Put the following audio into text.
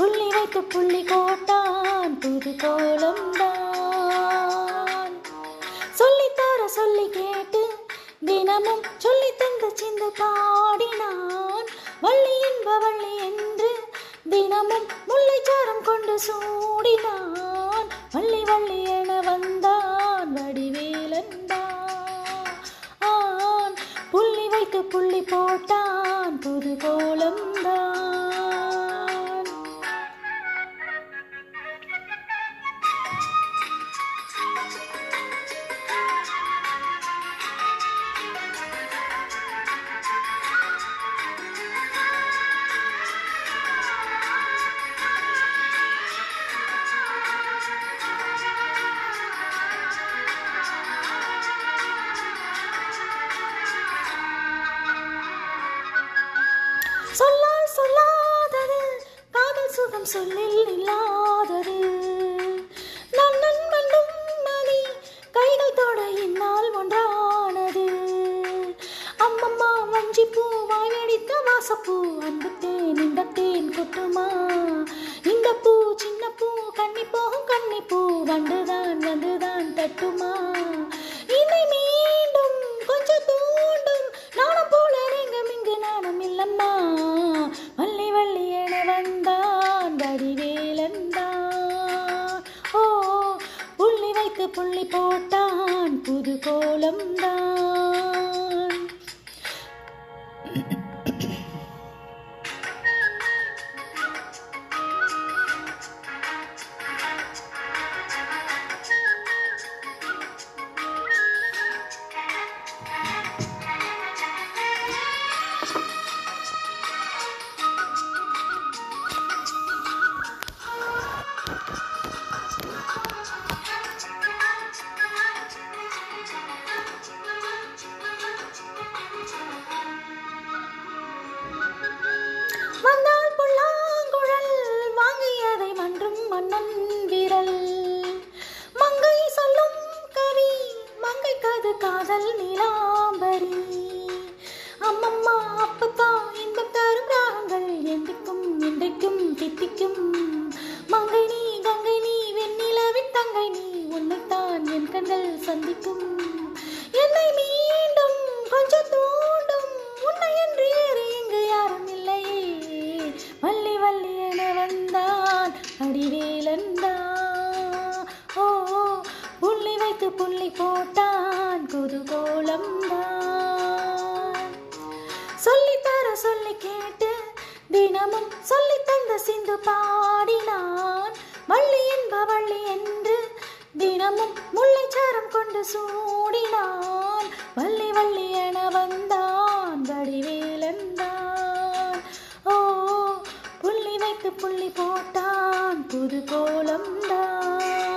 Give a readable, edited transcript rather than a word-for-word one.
புள்ளி வைத்து புள்ளி கோட்டான் புது கோலம்தான். சொல்லித்தர சொல்லி கேட்டு தினமும் சொல்லி தந்த சிந்து பாடினான். வள்ளி என்ப வள்ளி என்று தினமும் முல்லைச்சாரம் கொண்டு சூடினான். வள்ளி வள்ளி என வந்தான் வடிவேலந்தான். புள்ளி வைத்து புள்ளி போட்டான் புது கோலம்தான். சொல்லால் சொல்லாதது காதல் சுகம் சொல்லில் இல்லாதது. நன்னன் மண்ணும் மணி கைகள் தொட இந்நாள் ஒன்றானது. அம்மம்மா வஞ்சி பூ வாயடித்த வாசப்பூ அன்பு தேன் இந்த தேன் கொட்டுமா. இந்த பூ சின்ன பூ கண்ணி போகும் கண்ணி பூ வந்துதான் வந்துதான் தட்டுமா. இதை மீண்டும் கொஞ்சம் தூண்டும் நாணம் போல எங்கும் இங்கு நாணம் இல்லம்மா. வள்ளி வள்ளி என வந்தான் வடிவேலந்தான். ஓ புள்ளி வைத்து புள்ளி போட்டான் புது கோலம்தான். வந்தால் புல்லாங்குழல் வாங்கியதை மன்றும் மன்னன் விரல். மங்கை சொல்லும் கவி மங்கை கது காதல் நீலாம்பரி. அம்மம்மா அப்பப்பா இன்பம் தரும் ராகங்கள் எந்திக்கும் இன்றைக்கும் தித்திக்கும். மங்கை நீ கங்கை நீ வெண்ணிலவின் தங்கை நீ உன்னைத்தான் என் கண்கள் சந்திக்கும். என்னை மீண்டும் கொஞ்சம் தூண்டும் உன்னை என்று ஏறி இங்கு யாரும் இல்லையே. வள்ளி வள்ளி என வந்தான் வடிவேலந்தான். ஓ புள்ளி வைத்து புள்ளி போட்டான் புது கோலம்தான். சொல்லித்தர சொல்லி கேட்டு தினமும் சொல்லி தந்த சிந்து பாடினான். வள்ளி என்ப வள்ளி என்று தினமும் முல்லைச்சாரம் கொண்டு சூடினான். வள்ளி வள்ளி என வந்தான் வடிவேலந்தான். ஓ புள்ளி வைத்து புள்ளி போட்டான் புது கோலம்தான்.